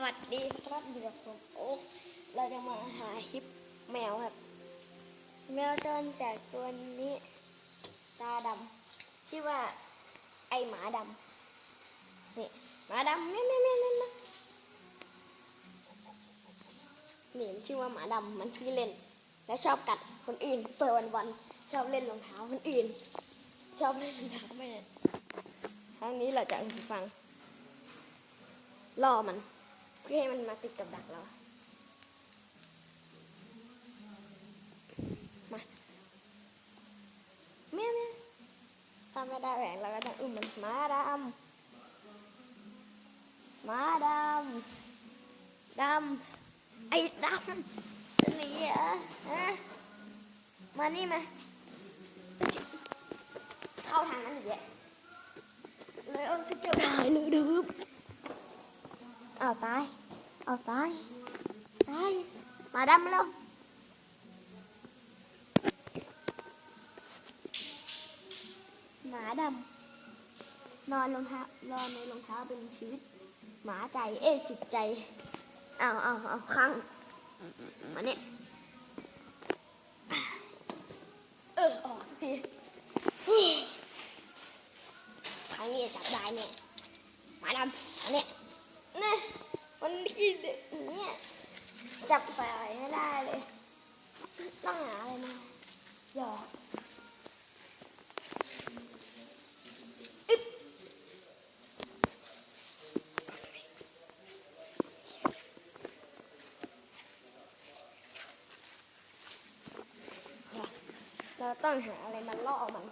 วัสดีครับอยู่กับผมโอ๊คเราจะมาหาคลิปแมวครับแมวจรจากตัวนี้ตาดำชื่อว่าไอหมาดำนี่หมาดำนี่ชื่อว่าหมาดำมันขี้เล่นและชอบกัดคนอื่นเปิดวันชอบเล่นรองเท้าคนอื่นชอบเล่นรองเท้าแม่ครั้งนี้เราจะฟังล่อมันเพื่อให้มันมาติดกับดักเรามาเมี้ยทำไม่ได้แหวนเราก็ต้องอุ้มมันหมาดำไอ้ดำจะหนีเหรอมานี่มาเข้าทางนั้นอีกเลยเอาจะถ่ายเลยดูเอาตายมาดำแล้วหมาดำนอนในรองเท้าเป็นชีวิตหมาใจจิตใจเอาข้างมาเนี่ยออกทีครั้งนี้จับได้เนี่ยหมาดำอันนี้เนี่ยมันขี้เด็กเนี่ยจับใส่ไม่ได้เลยต้องหาอะไรมาหยอกเราต้องหาอะไรมาล่อมัน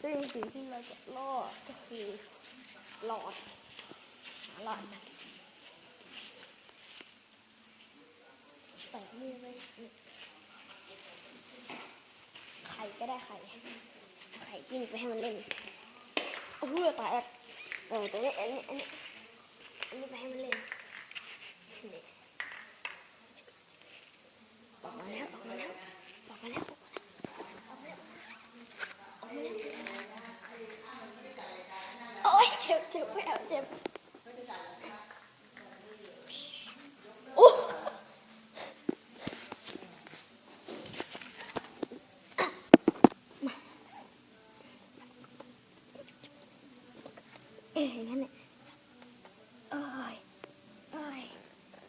ซึ่งสิ่งที่เราจะล่อก็คือหลอดหาหลอดมันใส่มือไว้ไข่ก็ได้ไข่กินไปให้มันเล่นโอ้โหตายตัวนี้อันนี้ไปให้มันเล่นนี่ออกมาแล้วโอ้ยเจ็บไม่เอาเจ็บโอ้อย่างนั้นเนี่ยโอ้ย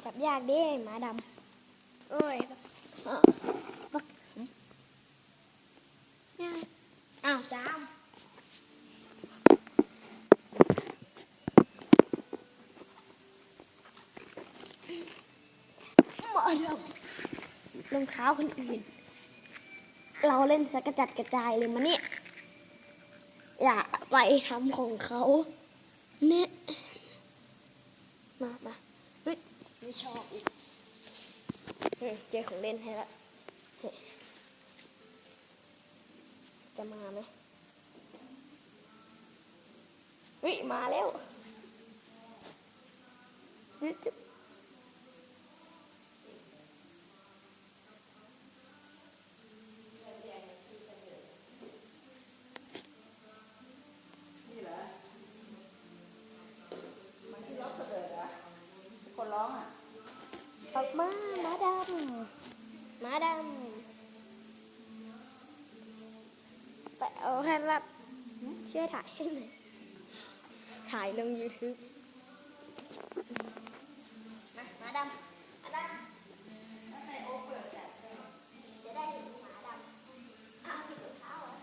จับยากดิหมาดำโอ้ยบักเนี่ยอ้าวจามหมาดำรองเท้าคนอื่นเราเล่นสักกระจัดกระจายเลยมาเนี่ยอย่าไปทำของเขาเนี่ยมาเฮ้ยไม่ชอบอีกเจอของเล่นให้ละจะมาไหมเฮ้ยมาแล้วคนร้องอ่ะออกมาหมาดำไปเอาแค่รับช่วยถ่ายให้หน่อยถ่ายลง YouTube หมาดำแล้วไปโอเปิดจะได้เห็นหมาดำผิดรองเท้าเหรอ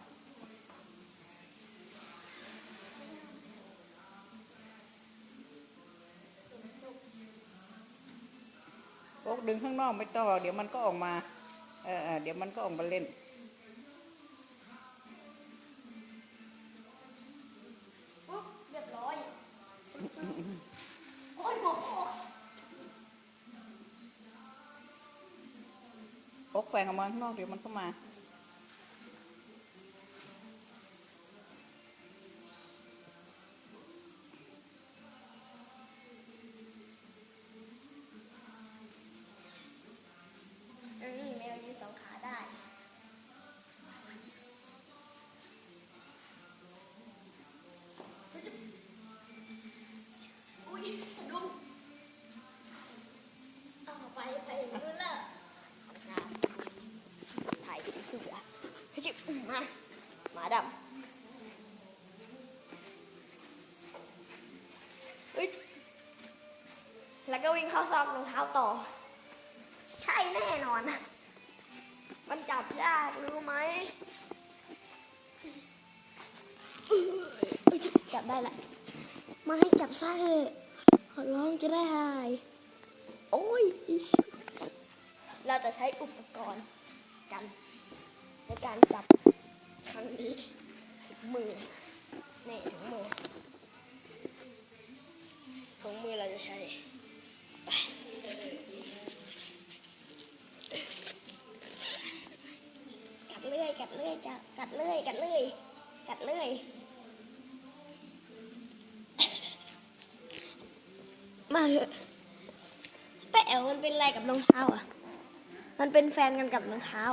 โอ๊กดึงข้างนอกไม่ต้องหรอกเดี๋ยวมันก็ออกมาเดี๋ยวมันก็ออกมาเล่นปุ๊บเรียบร้อยโอ้ยหมอโอ๊กแฝงออกมาข้างนอกเดี๋ยวมันก็มาแมวยืนสองขาได้อุ้ยสะดุ้ง แล้วก็วิ่งเข้าซอกรองเท้าต่อ ใช่แน่นอนนะมันจับยากรู้ไหมจับได้ละมาให้จับซะเถอะขอร้องจะได้หายโอ้ยเราจะใช้อุปกรณ์กันในการจับครั้งนี้ถุงมือนี่ถุงมือเราจะใช้ไปกัดเลื่อยจ้ะกัดเลื่อยมาเถอะป้าแอ๋วมันเป็นอะไรกับรองเท้าอ่ะมันเป็นแฟนกันกับรองเท้า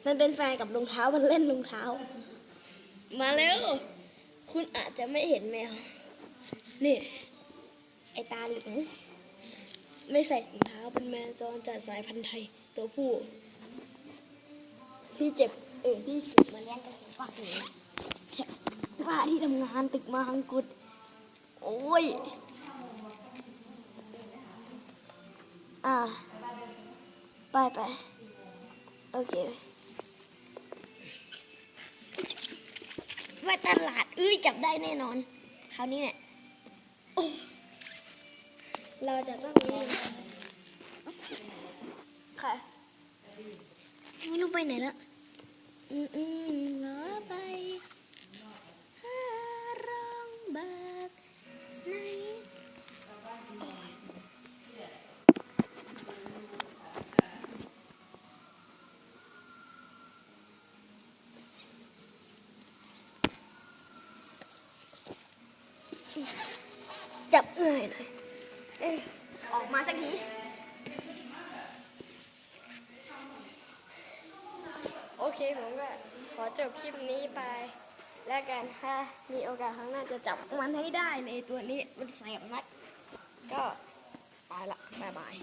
มันเป็นแฟนกับรองเท้ามันเล่นรองเท้ามาเร็วคุณอาจจะไม่เห็นแมวนี่ไอตาเหลืองไม่ใส่รองเท้าเป็นแมวจรจัดสายพันธุ์ไทยตัวผู้ที่เจ็บที่เก็บมาเลี้ยงกระสุนปักหนีว่าที่ทำงานตึกมาฮังกุดโอ้ยไปโอเคไปตลาดจับได้แน่นอนคราวนี้เนี่ยเราจะต้องมีค่ะไม่รู้ไปไหนละงอไปหารองเบิกไหนจับง่ายหน่อยออกมาสักทีโอเคผมก็ขอจบคลิปนี้ไปแล้วกันถ้ามีโอกาสครั้งหน้าจะจับมันให้ได้เลยตัวนี้มันแสบนักก็ไปละบ๊ายบาย